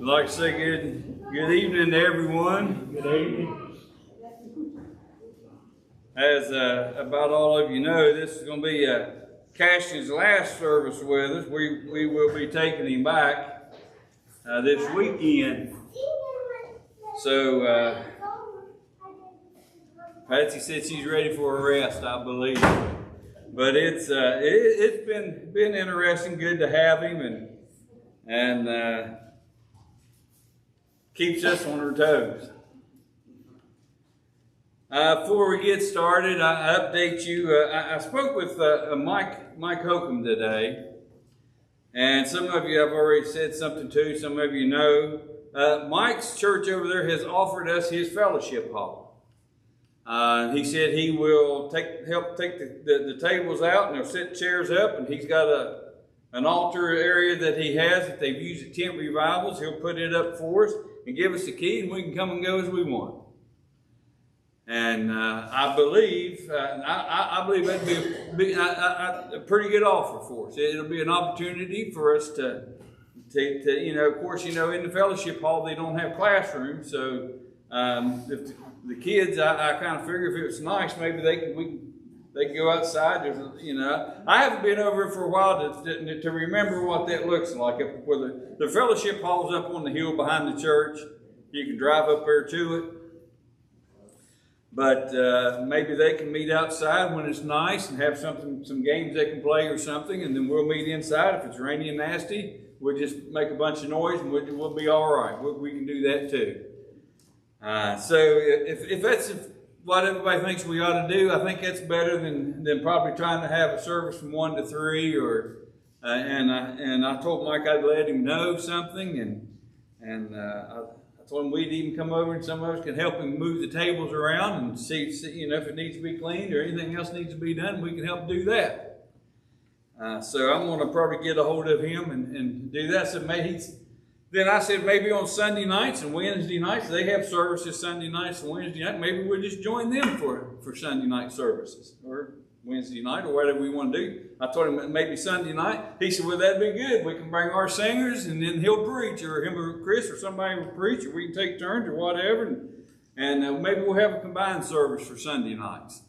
I'd like to say good evening to everyone. Good evening. As about all of you know, this is going to be Cassian's last service with us. We will be taking him back this weekend. So Patsy said she's ready for a rest, I believe. But it's been interesting, good to have him, and keeps us on our toes. Before we get started, I update you. I spoke with Mike Holcomb today, and some of you have already said something to. Some of you know. Mike's church over there has offered us his fellowship hall. He said he will help take the tables out, and they'll set chairs up, and he's got an altar area that he has that they've used at tent revivals. He'll put it up for us and give us the key, and we can come and go as we want. And I believe that'd be a pretty good offer for us. It'll be an opportunity for us to of course, in the fellowship hall they don't have classrooms, so if the kids, I kind of figure if it was nice, maybe they can go outside. I haven't been over for a while to remember what that looks like. Where the fellowship hall's up on the hill behind the church. You can drive up there to it. But maybe they can meet outside when it's nice and have some games they can play or something, and then we'll meet inside. If it's rainy and nasty, we'll just make a bunch of noise and we'll be all right. We can do that too. So if that's what everybody thinks we ought to do, I think that's better than probably trying to have a service from 1 to 3 and I told Mike I'd let him know something, and I told him we'd even come over and some of us could help him move the tables around and see if it needs to be cleaned or anything else needs to be done, we can help do that. So I'm going to probably get a hold of him and do that. So then I said maybe on Sunday nights and Wednesday nights, they have services Sunday nights and Wednesday night. Maybe we'll just join them for Sunday night services or Wednesday night or whatever we want to do. I told him maybe Sunday night. He said, well, that'd be good. We can bring our singers and then he'll preach, or him or Chris or somebody will preach, or we can take turns or whatever. And maybe we'll have a combined service for Sunday nights.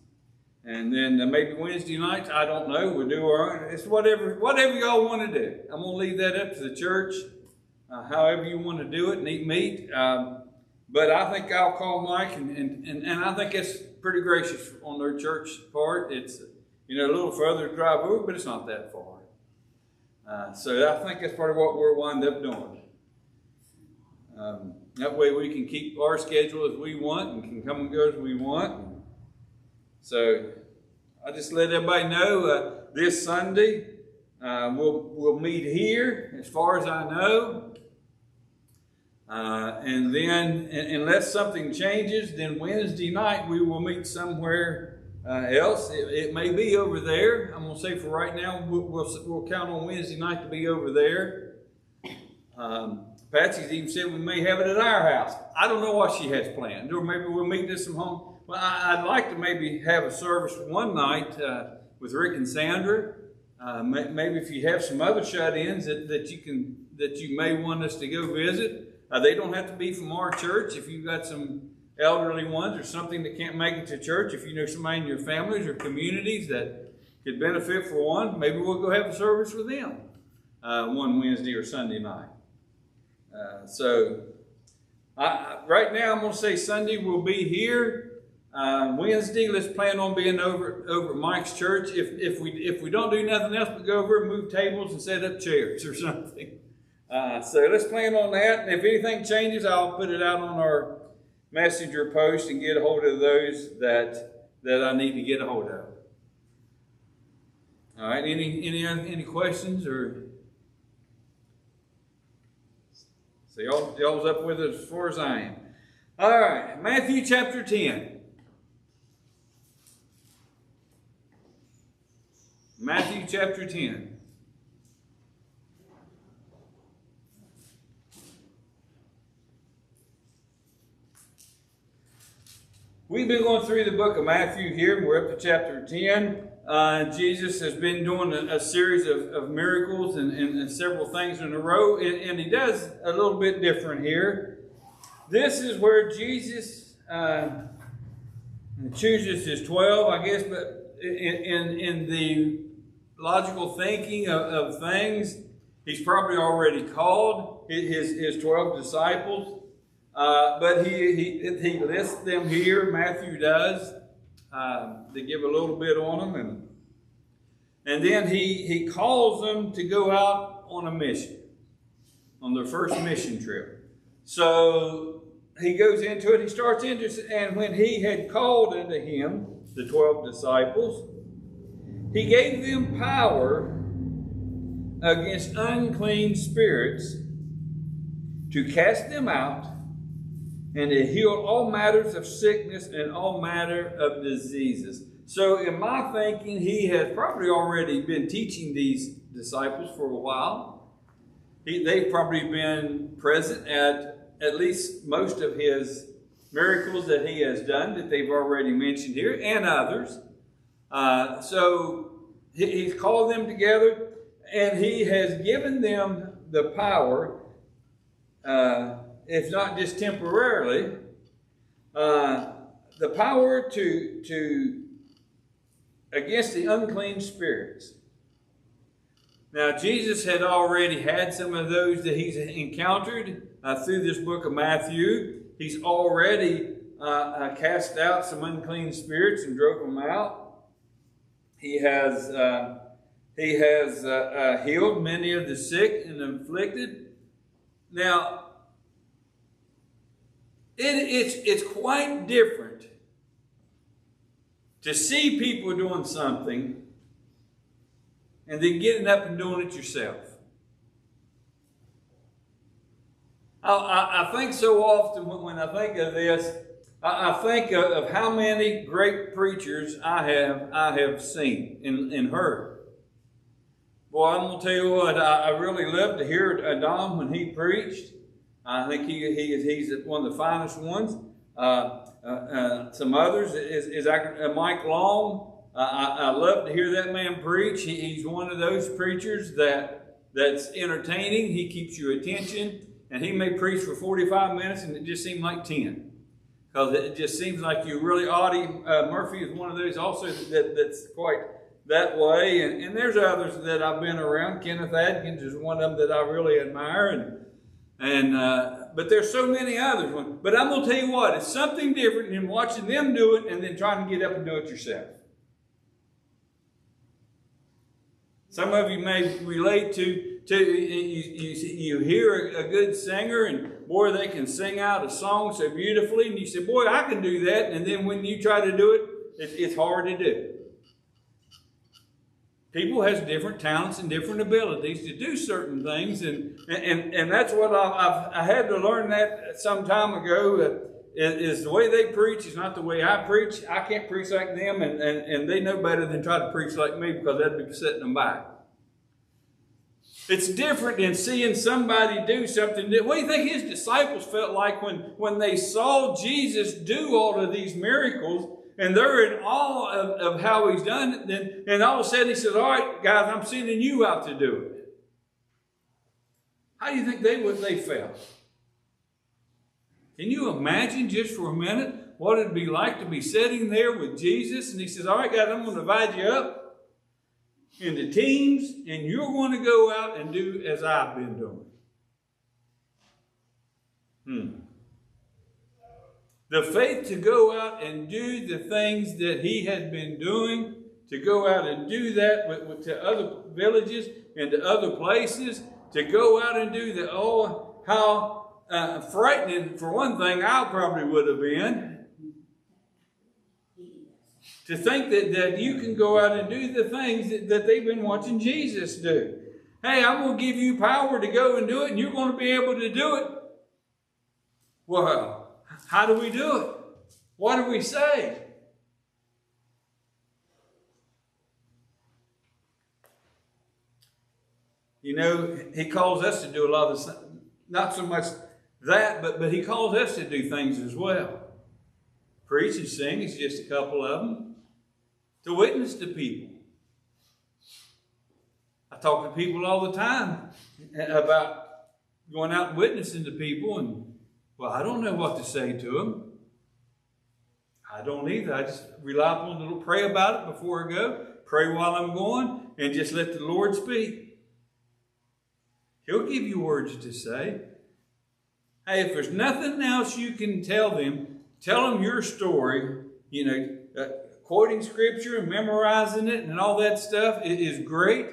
And then maybe Wednesday nights, I don't know, we'll do our own. It's whatever y'all want to do. I'm going to leave that up to the church, however you want to do it, meet. But I think I'll call Mike, and I think it's pretty gracious on their church part. It's a little further to drive over, but it's not that far. So I think that's part of what we'll wind up doing. That way we can keep our schedule as we want and can come and go as we want. So I just let everybody know this Sunday we'll meet here, as far as I know. And then, unless something changes, then Wednesday night we will meet somewhere else. It may be over there. I'm going to say for right now, we'll count on Wednesday night to be over there. Patsy's even said we may have it at our house. I don't know what she has planned. Or maybe we'll meet this from home. Well, I'd like to maybe have a service one night with Rick and Sandra. Maybe if you have some other shut-ins that you may want us to go visit. They don't have to be from our church. If you've got some elderly ones or something that can't make it to church, if you know somebody in your families or communities that could benefit for one, maybe we'll go have a service with them one Wednesday or Sunday night. So right now I'm going to say Sunday we'll be here. Wednesday, let's plan on being over at Mike's church. If we don't do nothing else but go over and move tables and set up chairs or something. So let's plan on that. And if anything changes, I'll put it out on our messenger post and get a hold of those that I need to get a hold of. All right. Any questions or? So y'all's up with it as far as I am. All right. Matthew chapter 10. Matthew chapter 10. We've been going through the book of Matthew here. We're up to chapter 10. Jesus has been doing a series of miracles and several things in a row, and he does a little bit different here. This is where Jesus chooses his 12, I guess, but in the logical thinking of things, he's probably already called his 12 disciples, but he lists them here. Matthew does. To give a little bit on them, and then he calls them to go out on a mission, on their first mission trip. So he goes into it. He starts into it, and when he had called unto him the 12 disciples, he gave them power against unclean spirits to cast them out, and to heal all matters of sickness and all matter of diseases. So in my thinking, he has probably already been teaching these disciples for a while. They've probably been present at least most of his miracles that he has done that they've already mentioned here, and others. So he's called them together, and he has given them the power, if not just temporarily, the power to against the unclean spirits. Now, Jesus had already had some of those that he's encountered through this book of Matthew. He's already cast out some unclean spirits and drove them out. He has healed many of the sick and afflicted. Now, it's quite different to see people doing something and then getting up and doing it yourself. I think so often when I think of this, I think of how many great preachers I have seen and heard. Boy, I'm going to tell you what, I really loved to hear Don when he preached. I think he's one of the finest ones. Some others is Mike Long. I love to hear that man preach. He's one of those preachers that's entertaining. He keeps your attention, and he may preach for 45 minutes, and it just seems like 10, because it just seems like you really ought him. Murphy is one of those also that's quite that way, and there's others that I've been around. Kenneth Adkins is one of them that I really admire, but there's so many others. But I'm going to tell you what, it's something different than watching them do it and then trying to get up and do it yourself. Some of you may relate to you hear a good singer, and boy, they can sing out a song so beautifully, and you say, boy, I can do that. And then when you try to do it, it's hard to do. People has different talents and different abilities to do certain things, and that's what I had to learn that some time ago. Is the way they preach is not the way I preach. I can't preach like them, and they know better than try to preach like me, because that'd be setting them back. It's different than seeing somebody do something. What do you think his disciples felt like when they saw Jesus do all of these miracles? And they're in awe of how he's done it. And all of a sudden he says, all right, guys, I'm sending you out to do it. How do you think they felt? Can you imagine just for a minute what it'd be like to be sitting there with Jesus? And he says, all right, guys, I'm going to divide you up into teams, and you're going to go out and do as I've been doing. The faith to go out and do the things that he had been doing, to go out and do that to other villages and to other places, to go out and do that. Oh, how frightening, for one thing, I probably would have been. To think that you can go out and do the things that they've been watching Jesus do. Hey, I'm going to give you power to go and do it, and you're going to be able to do it. Well, how do we do it? What do we say? You know, he calls us to do a lot of, not so much that, but he calls us to do things as well. Preach and sing is just a couple of them. To witness to people. I talk to people all the time about going out and witnessing to people, and, well, I don't know what to say to them. I don't either. I just rely upon the Lord, pray about it before I go, pray while I'm going, and just let the Lord speak. He'll give you words to say. Hey, if there's nothing else you can tell them your story, quoting scripture and memorizing it and all that stuff is great.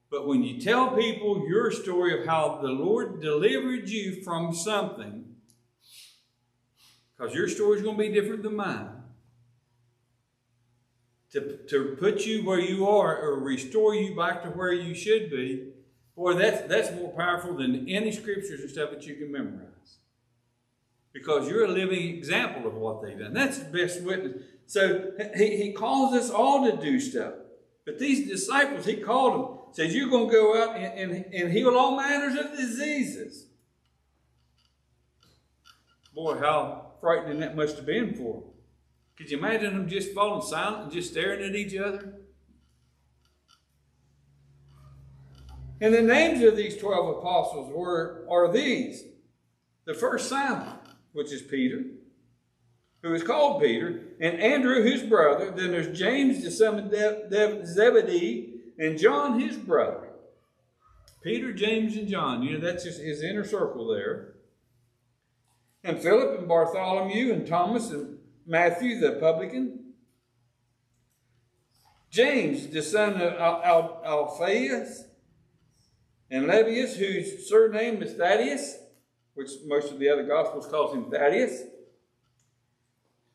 But when you tell people your story of how the Lord delivered you from something, because your story is going to be different than mine, to put you where you are or restore you back to where you should be, boy, that's more powerful than any scriptures and stuff that you can memorize. Because you're a living example of what they've done. That's the best witness. So he calls us all to do stuff. But these disciples, he called them, says, you're going to go out and heal all manners of diseases. Boy, how frightening that must have been for them. Could you imagine them just falling silent and just staring at each other? And the names of these 12 apostles are these. The first, Simon, which is Peter, who is called Peter, and Andrew, his brother. Then there's James, the son of Zebedee, and John, his brother. Peter, James, and John. That's just his inner circle there. And Philip and Bartholomew and Thomas and Matthew, the publican. James, the son of Alphaeus, and Lebbaeus, whose surname is Thaddeus, which most of the other Gospels calls him Thaddeus.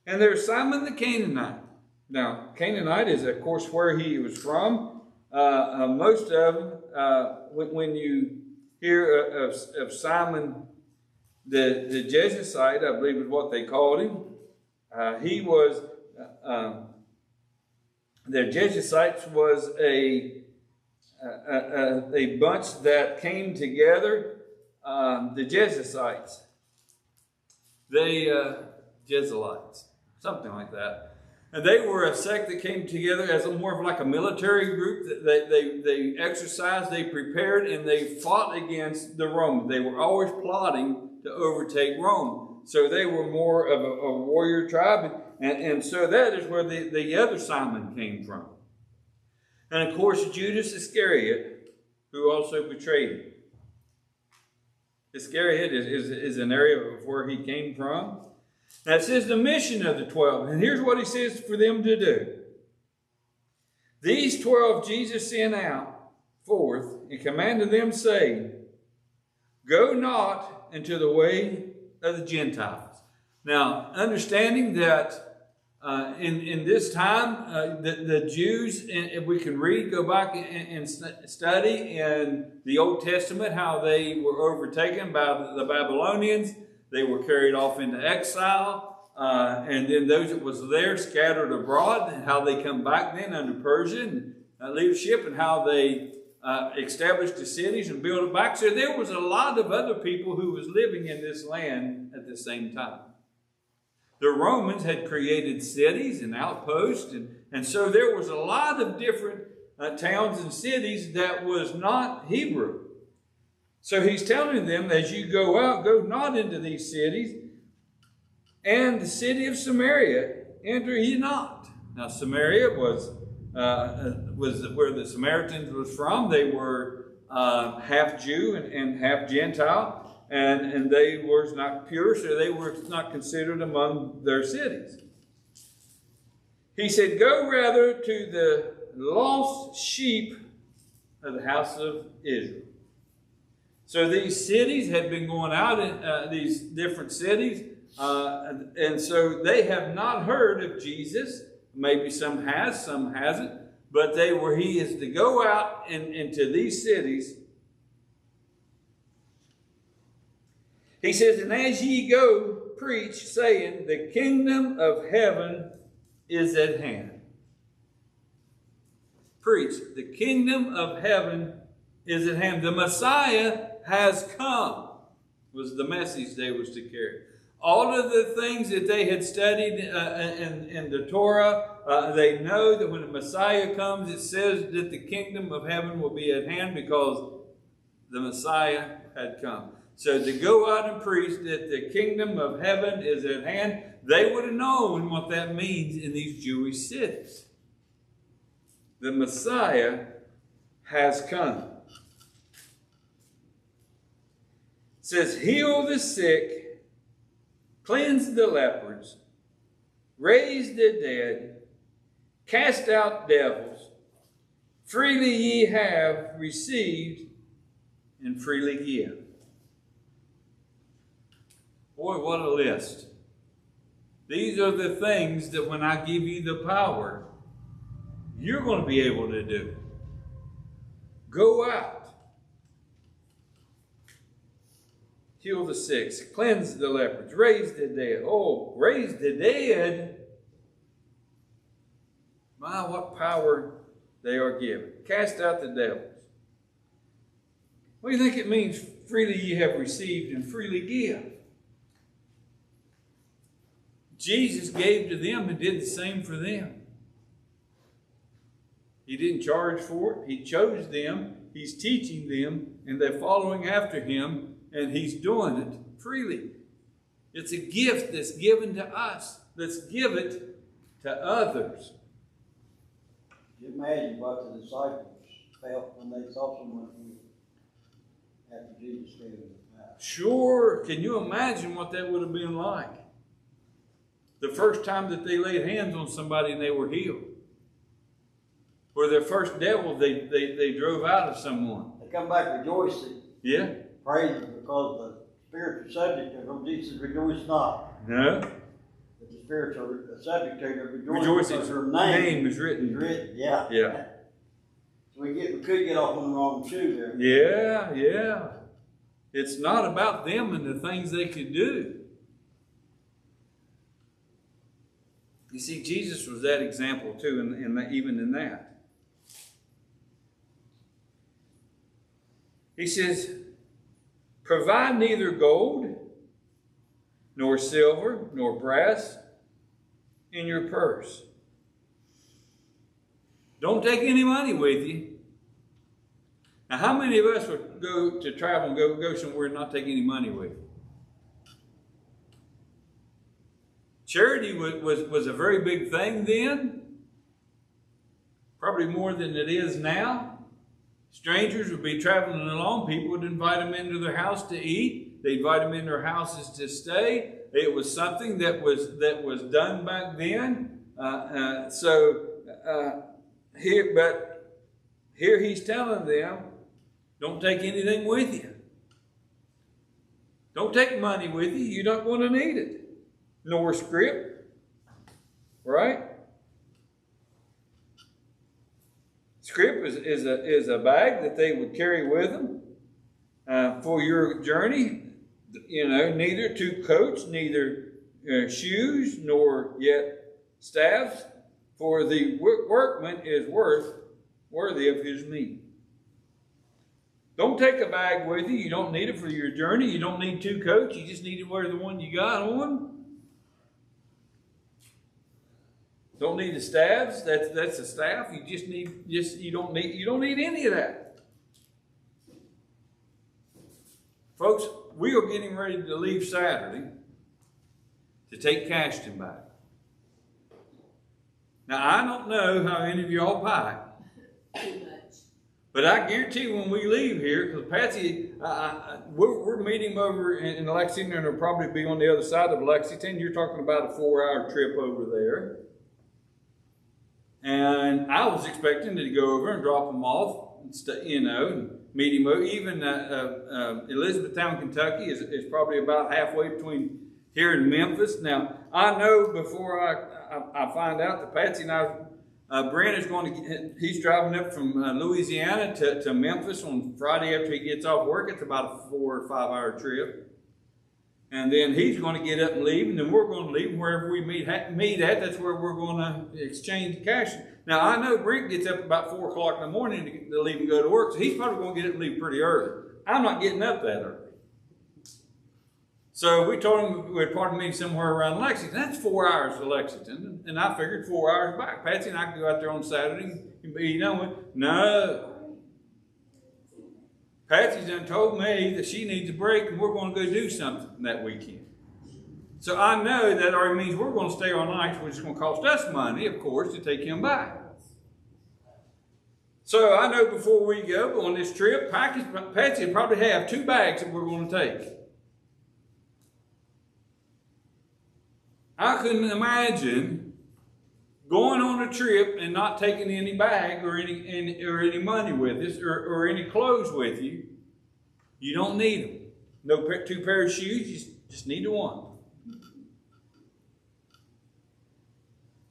And there's Simon the Canaanite. Now, Canaanite is, of course, where he was from. Most of them, when you hear of Simon the Jebusite, I believe is what they called him. He was, the Jebusites was a bunch that came together. The Jebusites, Jezreelites, something like that. And they were a sect that came together as more of like a military group. They exercised, they prepared, and they fought against the Romans. They were always plotting to overtake Rome. So they were more of a warrior tribe. And so that is where the other Simon came from. And of course, Judas Iscariot, who also betrayed him. Iscariot is an area of where he came from. That says the mission of the 12. And here's what he says for them to do. These 12 Jesus sent out forth and commanded them, saying, go not into the way of the Gentiles. Now, understanding that in this time, the Jews, and we can go back and study in the Old Testament how they were overtaken by the Babylonians. They were carried off into exile, and then those that was there scattered abroad, and how they come back then under Persian leadership, and how they established the cities and built it back. So there was a lot of other people who was living in this land at the same time. The Romans had created cities and outposts, and so there was a lot of different towns and cities that was not Hebrew. So he's telling them, as you go out, go not into these cities, and the city of Samaria enter ye not. Now Samaria was where the Samaritans was from. They were half Jew and half Gentile. And they were not pure, so they were not considered among their cities. He said, go rather to the lost sheep of the house of Israel. So these cities had been going out in these different cities, and so they have not heard of Jesus. Maybe some has, some hasn't, but he is to go out into these cities. He says, and as ye go, preach, saying, the kingdom of heaven is at hand. Preach, the kingdom of heaven is at hand. The Messiah has come, was the message they was to carry. All of the things that they had studied in the Torah, they know that when the Messiah comes, it says that the kingdom of heaven will be at hand because the Messiah had come. So to go out and preach that the kingdom of heaven is at hand, they would have known what that means in these Jewish cities. The Messiah has come. It says, heal the sick, cleanse the lepers, raise the dead, cast out devils. Freely ye have received, and freely give. Boy, what a list. These are the things that when I give you the power, you're going to be able to do. Go out. Heal the sick, cleanse the lepers, raise the dead. Oh, raise the dead. My, what power they are given. Cast out the devils. What do you think it means? Freely ye have received and freely give. Jesus gave to them and did the same for them. He didn't charge for it. He chose them. He's teaching them, and they're following after him, and he's doing it freely. It's a gift that's given to us. Let's give it to others. Can you imagine what the disciples felt when they saw someone healed after Jesus gave them the power? Sure. Can you imagine what that would have been like? The first time that they laid hands on somebody and they were healed. Or their first devil they drove out of someone. They come back rejoicing. Yeah. Praising because the spiritual subject of them, Jesus rejoice not. No. But the spiritual subject of it Rejoicing. because her name is written. is written. Yeah. Yeah. So we could get off on the wrong shoe there. Yeah, yeah. It's not about them and the things they could do. You see, Jesus was that example too, even in that. He says, provide neither gold, nor silver, nor brass in your purse. Don't take any money with you. Now, how many of us would go to travel and go somewhere and not take any money with you? Charity was a very big thing then, probably more than it is now. Strangers would be traveling along. People would invite them into their house to eat. They'd invite them into their houses to stay. It was something that was done back then. Here he's telling them, don't take anything with you. Don't take money with you. You're not going to need it. Nor scrip, right? Scrip is a bag that they would carry with them for your journey. You know, neither two coats, neither shoes, nor yet staffs. For the workman is worthy of his meat. Don't take a bag with you. You don't need it for your journey. You don't need two coats. You just need to wear the one you got on. Don't need the staves. That's a staff. You don't need any of that. Folks, we are getting ready to leave Saturday to take Cashton back. Now I don't know how any of y'all pack. Too much. But I guarantee when we leave here, because Patsy, we're meeting over in Lexington, and it'll probably be on the other side of Lexington. You're talking about a 4-hour trip over there. And I was expecting to go over and drop them off, and meet him. Even Elizabethtown, Kentucky is probably about halfway between here and Memphis. Now, I know before I find out that Patsy and Brent is he's driving up from Louisiana to Memphis on Friday after he gets off work. It's about a 4 or 5 hour trip. And then he's going to get up and leave, and then we're going to leave, and wherever we meet at, that's where we're going to exchange cash. Now, I know Brent gets up about 4 o'clock in the morning to leave and go to work, so he's probably going to get up and leave pretty early. I'm not getting up that early. So we told him we'd probably meet somewhere around Lexington. That's 4 hours to Lexington. And I figured 4 hours back. Patsy and I could go out there on Saturday and be done with. No. Patsy's done told me that she needs a break and we're going to go do something that weekend. So I know that already means we're going to stay all night, which is going to cost us money, of course, to take him back. So I know before we go on this trip, Patsy will probably have 2 bags that we're going to take. I couldn't imagine going on a trip and not taking any bag or any money with us or any clothes with you. You don't need them. No 2 pairs of shoes, you just need the one.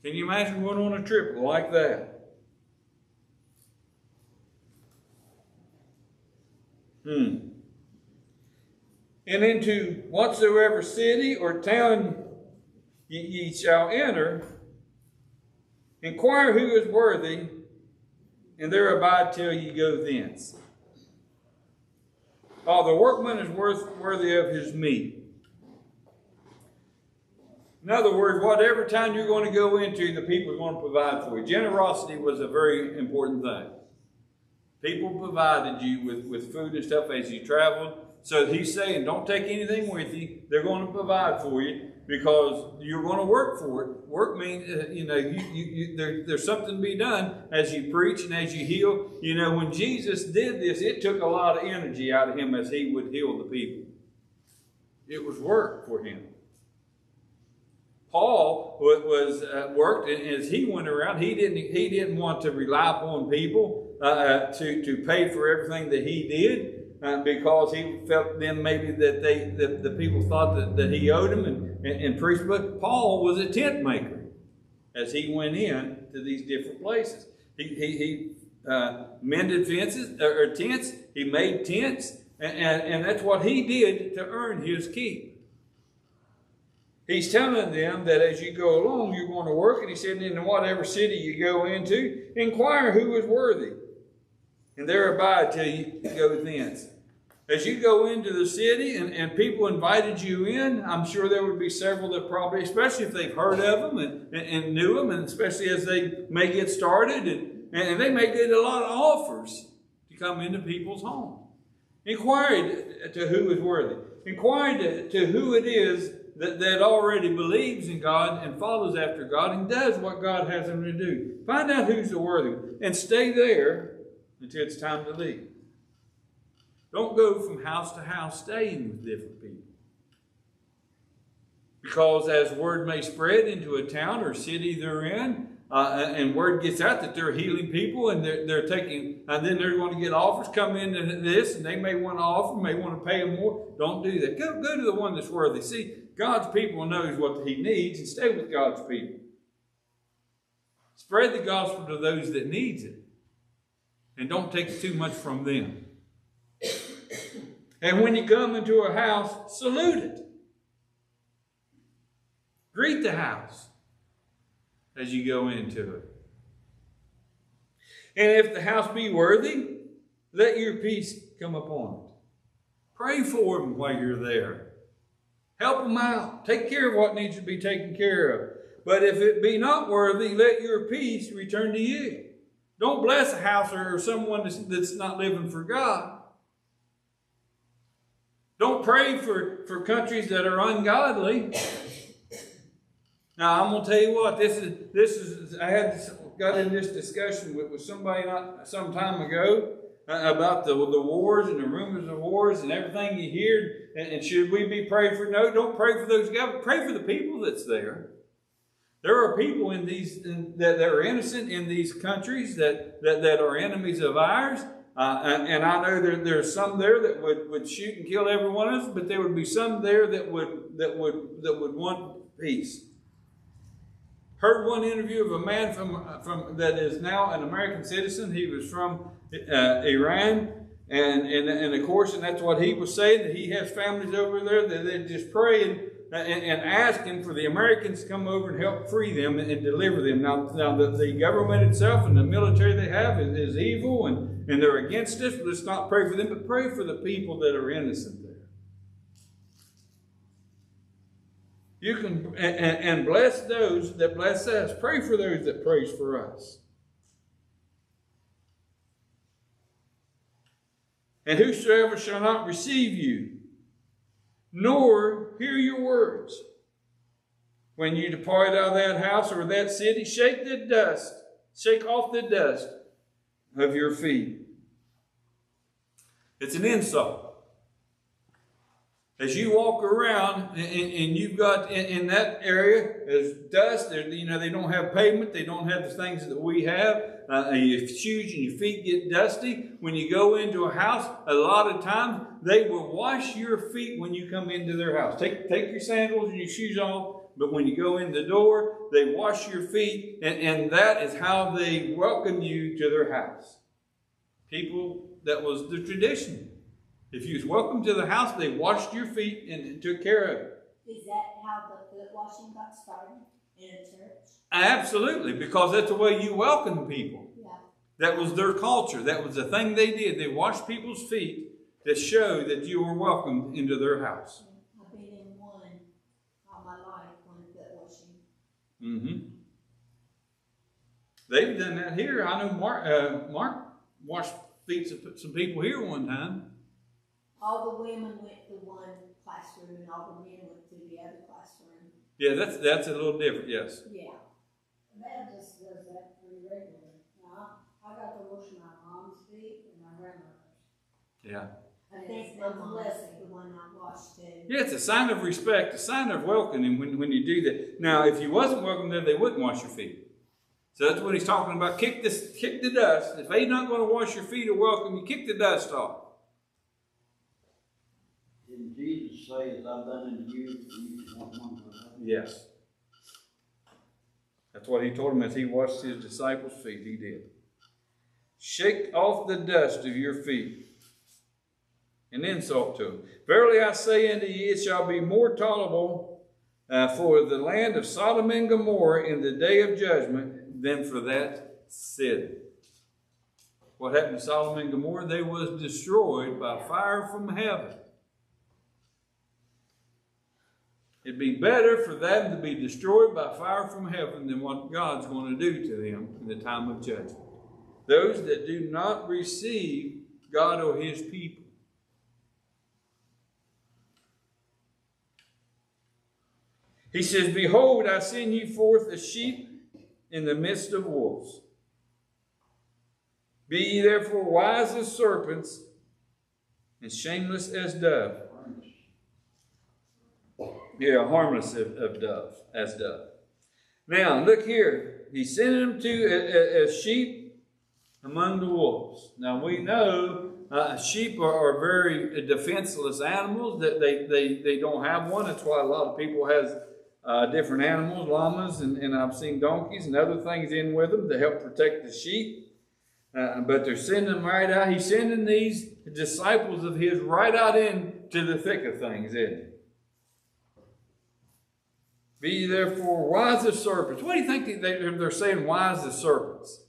Can you imagine going on a trip like that? And into whatsoever city or town ye shall enter, inquire who is worthy, and there abide till ye go thence. The workman is worthy of his meat. In other words, whatever town you're going to go into, the people are going to provide for you. Generosity was a very important thing. People provided you with food and stuff as you traveled. So he's saying, don't take anything with you. They're going to provide for you because you're going to work for it. Work means, there's something to be done as you preach and as you heal. When Jesus did this, it took a lot of energy out of him as he would heal the people. It was work for him. Paul was worked, and as he went around, he didn't want to rely upon people to pay for everything that he did. Because he felt then maybe that the people thought that he owed them and preached. But Paul was a tent maker as he went in to these different places. He mended fences or tents. He made tents, and that's what he did to earn his keep. He's telling them that as you go along, you're going to work. And he said, in whatever city you go into, inquire who is worthy, and there abide till you go thence. As you go into the city and people invited you in, I'm sure there would be several that probably, especially if they've heard of them and knew them, and especially as they may get started, and they may get a lot of offers to come into people's home. Inquire to who is worthy. Inquire to who it is that already believes in God and follows after God and does what God has them to do. Find out who's the worthy one and stay there until it's time to leave. Don't go from house to house staying with different people. Because as word may spread into a town or city they're in, and word gets out that they're healing people and they're taking, and then they're going to get offers come into this, and they may want to offer, may want to pay them more. Don't do that. Go to the one that's worthy. See, God's people knows what he needs, and stay with God's people. Spread the gospel to those that needs it, and don't take too much from them. And when you come into a house, salute it. Greet the house as you go into it. And if the house be worthy, let your peace come upon it. Pray for them while you're there. Help them out. Take care of what needs to be taken care of. But if it be not worthy, let your peace return to you. Don't bless a house or someone that's not living for God. Don't pray for countries that are ungodly. Now, I'm going to tell you what, this is I got in this discussion with somebody not some time ago about the wars and the rumors of wars and everything you hear. And should we be praying for? No, don't pray for those guys. Pray for the people that's there. There are people that are innocent in these countries that are enemies of ours. And I know there's some there that would shoot and kill every one of us, but there would be some there that would want peace. Heard one interview of a man from that is now an American citizen. He was from Iran, and of course, and that's what he was saying, that he has families over there that they just pray and asking for the Americans to come over and help free them and deliver them. Now the government itself and the military they have is evil and they're against us. Let's not pray for them, but pray for the people that are innocent there. You can and bless those that bless us. Pray for those that prays for us. And whosoever shall not receive you, nor hear your words, when you depart out of that house or that city, shake off the dust of your feet. It's an insult. As you walk around and you've got in that area, there's dust, they don't have pavement, they don't have the things that we have. Your shoes and your feet get dusty. When you go into a house, a lot of times they will wash your feet when you come into their house. Take your sandals and your shoes off, but when you go in the door, they wash your feet, and that is how they welcome you to their house. That was the tradition. If you was welcome to the house, they washed your feet and took care of it. Is that how the foot washing got started in a church? Absolutely, because that's the way you welcome people. Yeah. That was their culture. That was the thing they did. They washed people's feet to show that you were welcomed into their house. I've been in one all my life, one foot washing. Mm-hmm. They've done that here. I know Mark washed feet of some people here one time. All the women went to one classroom and all the men went to the other classroom. Yeah, that's a little different, yes. Yeah. Baptist does that pretty regularly. Now, I got to wash my mom's feet and my grandmother's. Yeah. I think my mom was the one I washed too. Yeah, it's a sign of respect, a sign of welcoming when you do that. Now, if you wasn't welcome there, they wouldn't wash your feet. So that's what he's talking about. Kick the dust. If they're not going to wash your feet or welcome you, kick the dust off. Didn't Jesus say, as I've done unto you, you can want one for another? Yes. That's what he told him as he washed his disciples' feet. He did. Shake off the dust of your feet. An insult to them. Verily I say unto you, it shall be more tolerable for the land of Sodom and Gomorrah in the day of judgment than for that city. What happened to Sodom and Gomorrah? They was destroyed by fire from heaven. It'd be better for them to be destroyed by fire from heaven than what God's going to do to them in the time of judgment. Those that do not receive God or his people. He says, behold, I send you forth as sheep in the midst of wolves. Be ye therefore wise as serpents and shameless as doves. Yeah, harmless as dove. Now, look here. He sent them as sheep among the wolves. Now, we know sheep are very defenseless animals. That they don't have one. That's why a lot of people has different animals, llamas, and I've seen donkeys and other things in with them to help protect the sheep. But they're sending them right out. He's sending these disciples of his right out into the thick of things, isn't he? Be ye therefore wise as serpents. What do you think they're saying wise as serpents?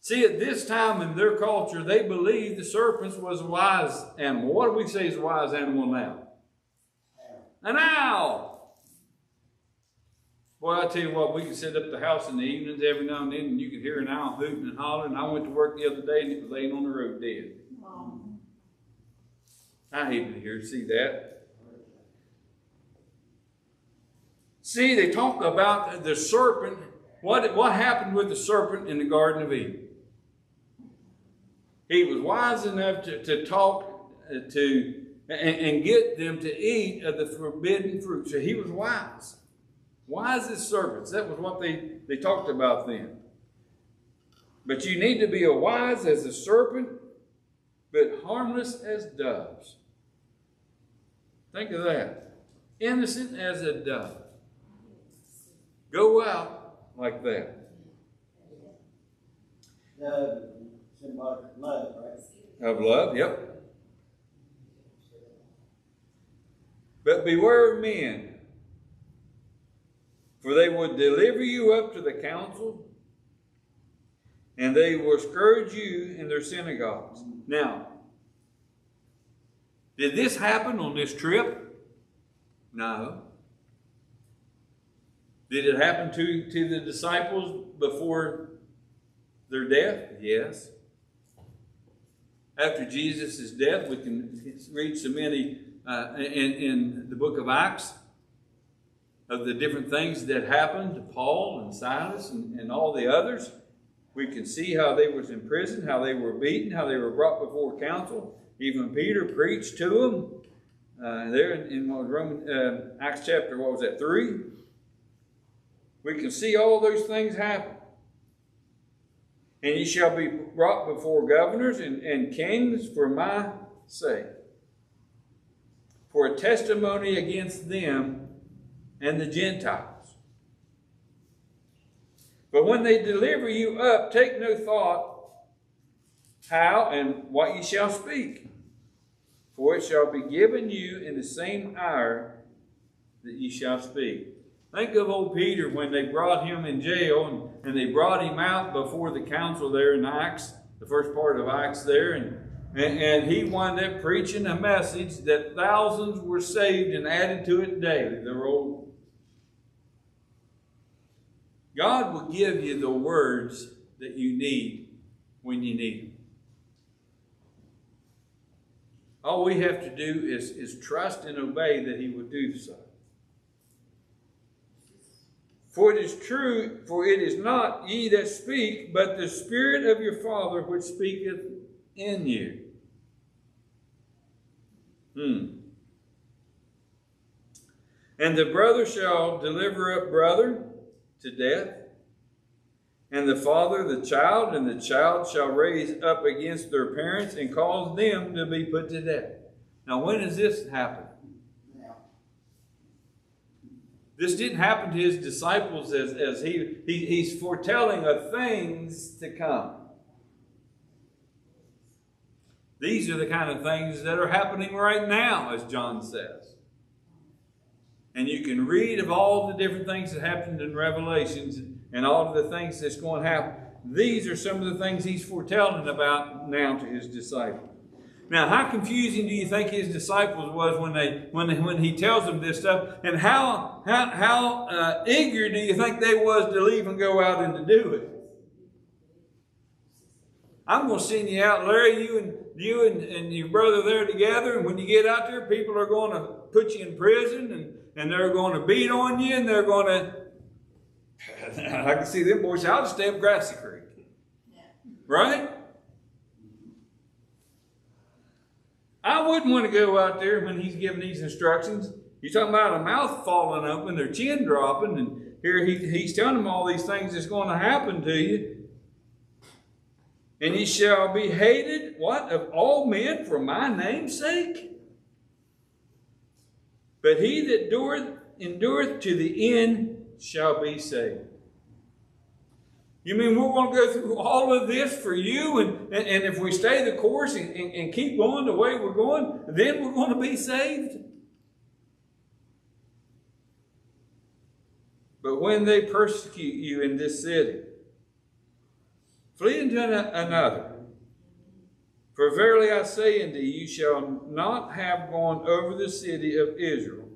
See, at this time in their culture, they believed the serpents was a wise animal. What do we say is a wise animal now? An owl. Boy, I tell you what, we can sit up at the house in the evenings every now and then, and you can hear an owl hooting and hollering. I went to work the other day, and it was laying on the road dead. I hate to see that. See, they talk about the serpent. What happened with the serpent in the Garden of Eden? He was wise enough to talk and get them to eat of the forbidden fruit. So he was wise. Wise as serpents. That was what they talked about then. But you need to be wise as a serpent, but harmless as doves. Think of that. Innocent as a dove. Go out like that. Symbolic of love, right? Of love, yep. But beware of men, for they would deliver you up to the council, and they will scourge you in their synagogues. Now, did this happen on this trip? No. Did it happen to the disciples before their death? Yes. After Jesus' death, we can read so many in the book of Acts of the different things that happened to Paul and Silas and all the others. We can see how they was in prison, how they were beaten, how they were brought before council. Even Peter preached to them. There in Acts chapter, 3? We can see all those things happen. And ye shall be brought before governors and kings for my sake, for a testimony against them and the Gentiles. But when they deliver you up, take no thought how and what ye shall speak, for it shall be given you in the same hour that ye shall speak. Think of old Peter when they brought him in jail and they brought him out before the council there in Acts, the first part of Acts there, and he wound up preaching a message that thousands were saved and added to it daily. God will give you the words that you need when you need them. All we have to do is trust and obey that He will do so. For it is true, for it is not ye that speak, but the Spirit of your Father which speaketh in you. And the brother shall deliver up brother to death, and the father the child, and the child shall raise up against their parents and cause them to be put to death. Now, when does this happen? This didn't happen to His disciples as He's foretelling of things to come. These are the kind of things that are happening right now, as John says. And you can read of all the different things that happened in Revelations and all of the things that's going to happen. These are some of the things He's foretelling about now to His disciples. Now, how confusing do you think His disciples was when He tells them this stuff? And how eager do you think they was to leave and go out and to do it? I'm going to send you out, Larry, you and your brother there together, and when you get out there, people are going to put you in prison, and they're going to beat on you, and they're going to... I can see them boys say, I'll just stay up Grassy Creek. Yeah. Right? I wouldn't want to go out there when He's giving these instructions. You're talking about a mouth falling open, their chin dropping, and here He's telling them all these things that's going to happen to you. And ye shall be hated, what? Of all men for my name's sake? But he that endureth to the end shall be saved. You mean we're going to go through all of this for you, and if we stay the course and keep going the way we're going, then we're going to be saved? But when they persecute you in this city, flee into another. For verily I say unto you, you shall not have gone over the city of Israel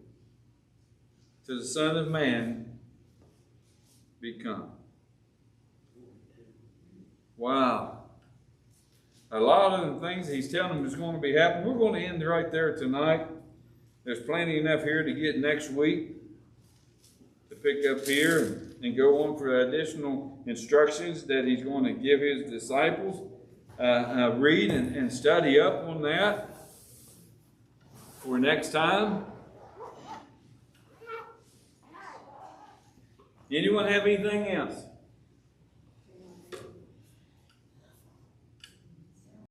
till the Son of Man be come. Wow. A lot of the things He's telling them is going to be happening. We're going to end right there tonight. There's plenty enough here to get next week to pick up here and go on for additional instructions that He's going to give His disciples. Read and study up on that for next time. Anyone have anything else?